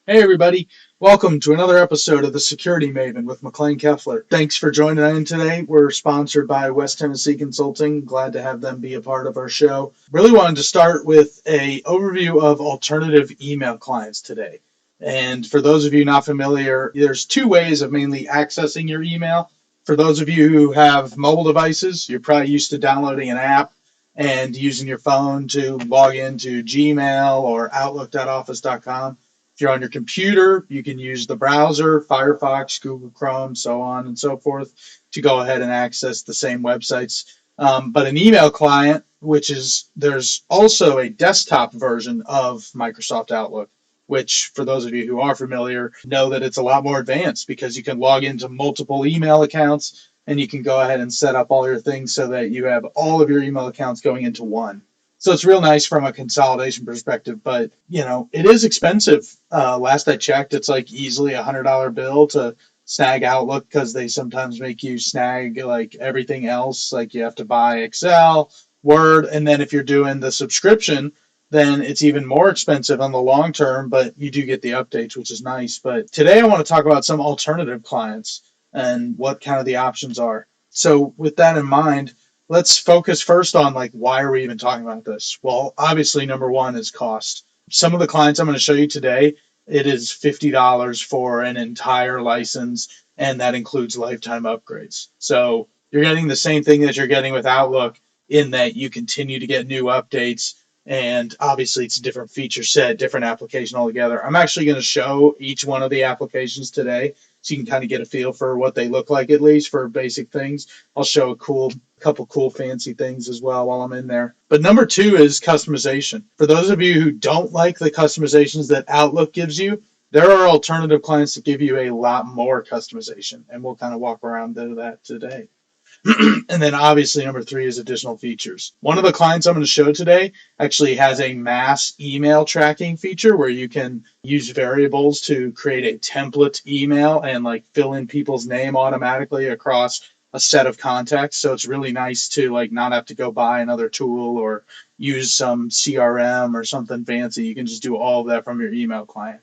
Hey everybody, welcome to another episode of the Security Maven with McLean Keffler. Thanks for joining in today. We're sponsored by West Tennessee Consulting. Glad to have them be a part of our show. Really wanted to start with a overview of alternative email clients today. And for those of you not familiar, there's two ways of mainly accessing your email. For those of you who have mobile devices, you're probably used to downloading an app and using your phone to log into Gmail or Outlook.office.com. If you're on your computer, you can use the browser, Firefox, Google Chrome, so on and so forth, to go ahead and access the same websites. But an email client, there's also a desktop version of Microsoft Outlook, which for those of you who are familiar know that it's a lot more advanced because you can log into multiple email accounts and you can go ahead and set up all your things so that you have all of your email accounts going into one. So it's real nice from a consolidation perspective, but it is expensive. Last I checked, it's like easily $100 bill to snag Outlook because they sometimes make you snag like everything else. Like you have to buy Excel, Word, and then if you're doing the subscription, then it's even more expensive on the long term, but you do get the updates, which is nice. But today I want to talk about some alternative clients and what kind of the options are. So with that in mind, let's focus first on like why are we even talking about this? Well, obviously number one is cost. Some of the clients I'm going to show you today, it is $50 for an entire license, and that includes lifetime upgrades. So you're getting the same thing that you're getting with Outlook in that you continue to get new updates, and obviously it's a different feature set, different application altogether. I'm actually going to show each one of the applications today so you can kind of get a feel for what they look like, at least for basic things. I'll show a couple cool fancy things as well while I'm in there. But number two is customization. For those of you who don't like the customizations that Outlook gives you, there are alternative clients that give you a lot more customization, and we'll kind of walk around to that today. And then obviously number three is additional features. One of the clients I'm going to show today actually has a mass email tracking feature where you can use variables to create a template email and like fill in people's name automatically across a set of contacts. So it's really nice to like not have to go buy another tool or use some CRM or something fancy. You can just do all of that from your email client.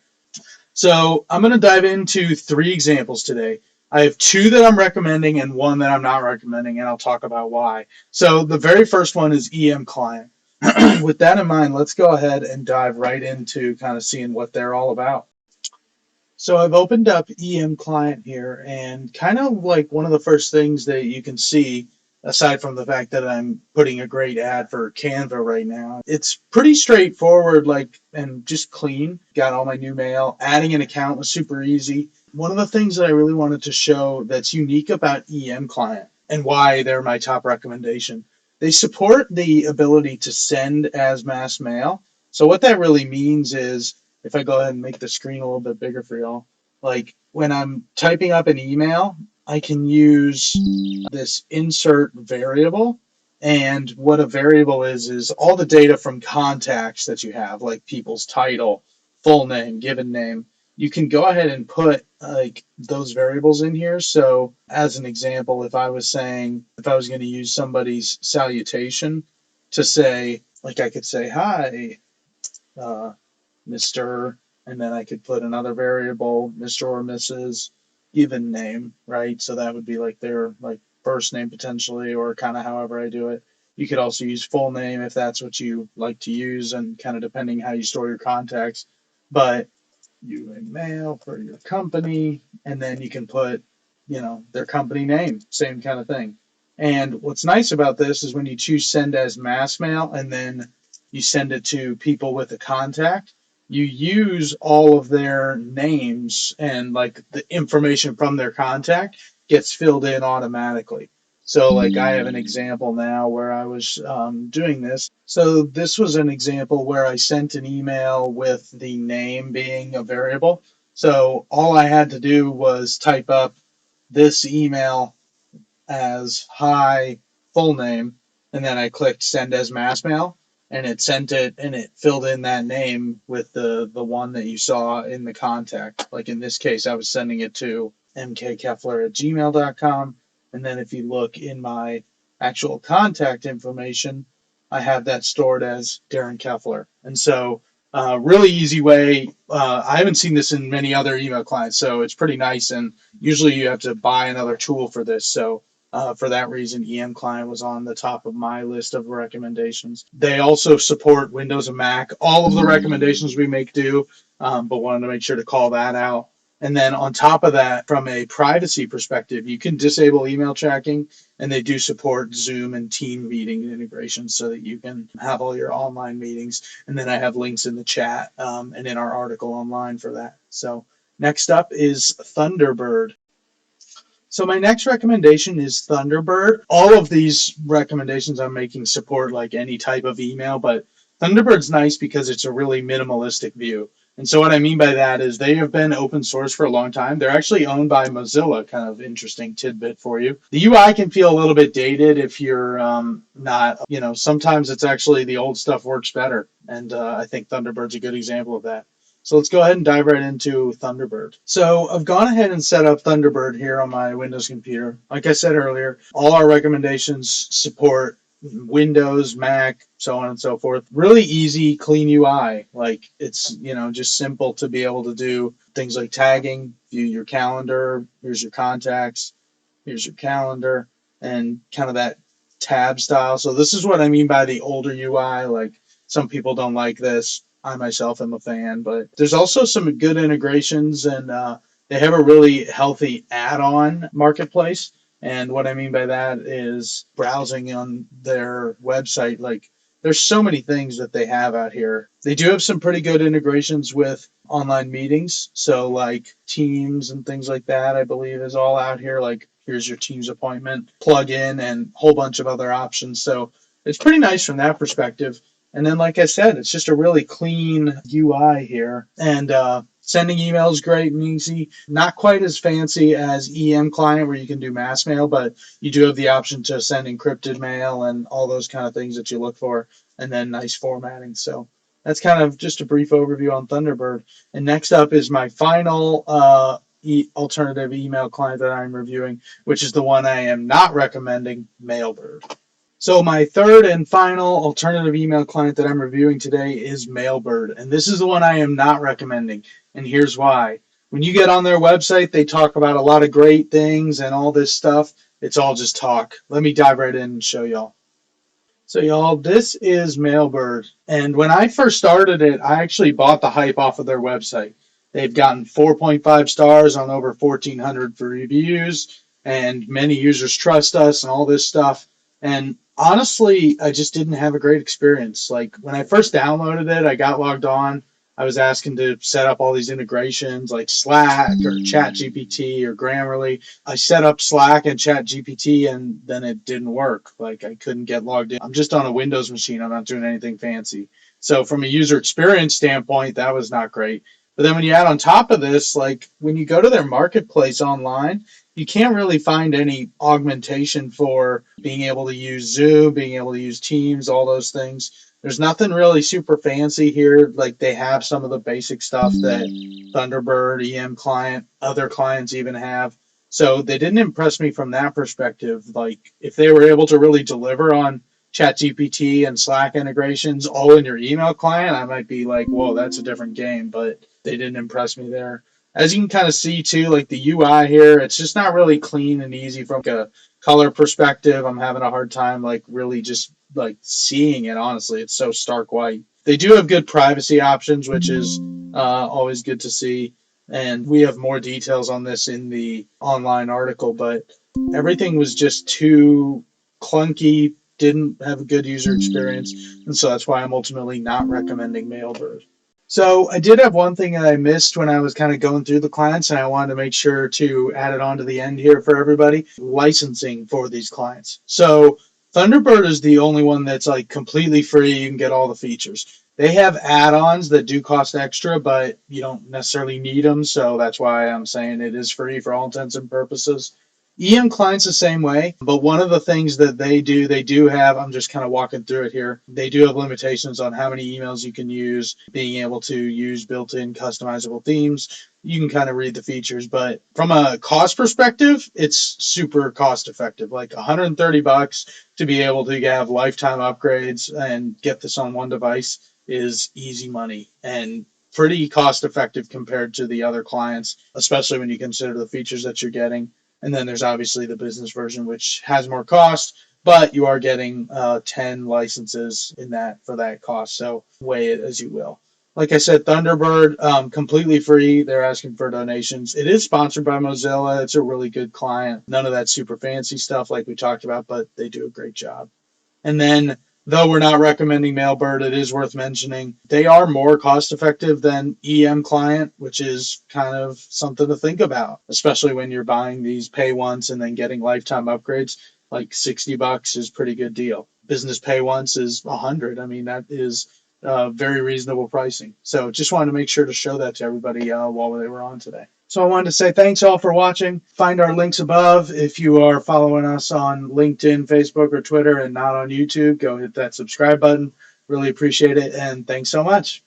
So I'm going to dive into three examples today. I have two that I'm recommending and one that I'm not recommending, and I'll talk about why. So the very first one is EM Client. With that in mind, let's go ahead and dive right into kind of seeing what they're all about. So I've opened up EM Client here, and kind of like one of the first things that you can see, aside from the fact that I'm putting a great ad for Canva right now, it's pretty straightforward, like, and just clean. Got all my new mail. Adding an account was super easy. One of the things that I really wanted to show that's unique about EM Client and why they're my top recommendation, they support the ability to send as mass mail. So what that really means is if I go ahead and make the screen a little bit bigger for y'all, like when I'm typing up an email, I can use this insert variable. And what a variable is all the data from contacts that you have, like people's title, full name, given name. You can go ahead and put like those variables in here. So as an example, if I was going to use somebody's salutation to say, like I could say, hi, uh, Mr., and then I could put another variable, Mr. or Mrs., given name, right? So that would be like their like first name potentially, or kind of however I do it. You could also use full name if that's what you like to use, and kind of depending how you store your contacts. But you a mail for your company, and then you can put, their company name, same kind of thing. And what's nice about this is when you choose send as mass mail and then you send it to people with a contact, you use all of their names and like the information from their contact gets filled in automatically. So, like, I have an example now where I was doing this. So, this was an example where I sent an email with the name being a variable. So, all I had to do was type up this email as hi, full name, and then I clicked send as mass mail, and it sent it and it filled in that name with the one that you saw in the contact. Like in this case, I was sending it to mkkeffler@gmail.com, and then if you look in my actual contact information, I have that stored as Darren Keffler. And so Really easy way. I haven't seen this in many other email clients, so it's pretty nice. And usually you have to buy another tool for this. So for that reason, EM Client was on the top of my list of recommendations. They also support Windows and Mac. All of the recommendations we make do, but wanted to make sure to call that out. And then on top of that, from a privacy perspective, you can disable email tracking, and they do support Zoom and team meeting integrations so that you can have all your online meetings. And then I have links in the chat and in our article online for that. So next up is Thunderbird. So my next recommendation is Thunderbird. All of these recommendations I'm making support like any type of email, but Thunderbird's nice because it's a really minimalistic view. And so what I mean by that is they have been open source for a long time. They're actually owned by Mozilla, kind of interesting tidbit for you. The UI can feel a little bit dated if you're not, sometimes it's actually the old stuff works better. And I think Thunderbird's a good example of that. So let's go ahead and dive right into Thunderbird. So I've gone ahead and set up Thunderbird here on my Windows computer. Like I said earlier, all our recommendations support Windows, Mac, so on and so forth. Really easy, clean UI. Like it's, just simple to be able to do things like tagging, view your calendar, here's your contacts, here's your calendar, and kind of that tab style. So this is what I mean by the older UI. Like some people don't like this. I myself am a fan, but there's also some good integrations, and they have a really healthy add-on marketplace. And what I mean by that is browsing on their website. Like there's so many things that they have out here. They do have some pretty good integrations with online meetings. So like Teams and things like that, I believe is all out here. Like here's your Teams appointment, plug in, and a whole bunch of other options. So it's pretty nice from that perspective. And then, like I said, it's just a really clean UI here. And sending emails great and easy. Not quite as fancy as EM Client where you can do mass mail, but you do have the option to send encrypted mail and all those kind of things that you look for, and then nice formatting. So that's kind of just a brief overview on Thunderbird. And next up is my final alternative email client that I'm reviewing, which is the one I am not recommending, Mailbird. So my third and final alternative email client that I'm reviewing today is Mailbird, and this is the one I am not recommending, and here's why. When you get on their website, they talk about a lot of great things and all this stuff. It's all just talk. Let me dive right in and show y'all. So y'all, this is Mailbird, and when I first started it, I actually bought the hype off of their website. They've gotten 4.5 stars on over 1,400 reviews, and many users trust us and all this stuff. And honestly, I just didn't have a great experience. Like when I first downloaded it, I got logged on. I was asking to set up all these integrations like Slack or ChatGPT or Grammarly. I set up Slack and ChatGPT and then it didn't work. Like I couldn't get logged in. I'm just on a Windows machine. I'm not doing anything fancy. So from a user experience standpoint, that was not great. But then when you add on top of this, like when you go to their marketplace online, you can't really find any augmentation for being able to use Zoom, being able to use Teams, all those things. There's nothing really super fancy here. Like they have some of the basic stuff that Thunderbird, EM Client, other clients even have. So they didn't impress me from that perspective. Like if they were able to really deliver on ChatGPT and Slack integrations all in your email client, I might be like, whoa, that's a different game. But they didn't impress me there. As you can kind of see too, like the UI here, it's just not really clean and easy from a color perspective. I'm having a hard time like really just like seeing it. Honestly, it's so stark white. They do have good privacy options, which is always good to see. And we have more details on this in the online article, but everything was just too clunky, didn't have a good user experience, and so that's why I'm ultimately not recommending Mailbird. So I did have one thing that I missed when I was kind of going through the clients, and I wanted to make sure to add it on to the end here for everybody. Licensing for these clients. So Thunderbird is the only one that's like completely free. You can get all the features. They have add-ons that do cost extra, but you don't necessarily need them. So that's why I'm saying it is free for all intents and purposes. EM Client's the same way, but one of the things that they do have, I'm just kind of walking through it here, they do have limitations on how many emails you can use, being able to use built-in customizable themes. You can kind of read the features, but from a cost perspective, it's super cost effective, like $130 to be able to have lifetime upgrades and get this on one device is easy money and pretty cost effective compared to the other clients, especially when you consider the features that you're getting. And then there's obviously the business version, which has more cost, but you are getting 10 licenses in that for that cost. So weigh it as you will. Like I said, Thunderbird, completely free. They're asking for donations. It is sponsored by Mozilla. It's a really good client. None of that super fancy stuff like we talked about, but they do a great job. And then, though we're not recommending Mailbird, it is worth mentioning they are more cost effective than EM Client, which is kind of something to think about, especially when you're buying these pay once and then getting lifetime upgrades. Like $60 is a pretty good deal. Business pay once is $100. I mean, that is very reasonable pricing. So just wanted to make sure to show that to everybody while they were on today. So I wanted to say thanks all for watching. Find our links above. If you are following us on LinkedIn, Facebook, or Twitter and not on YouTube, go hit that subscribe button. Really appreciate it. And thanks so much.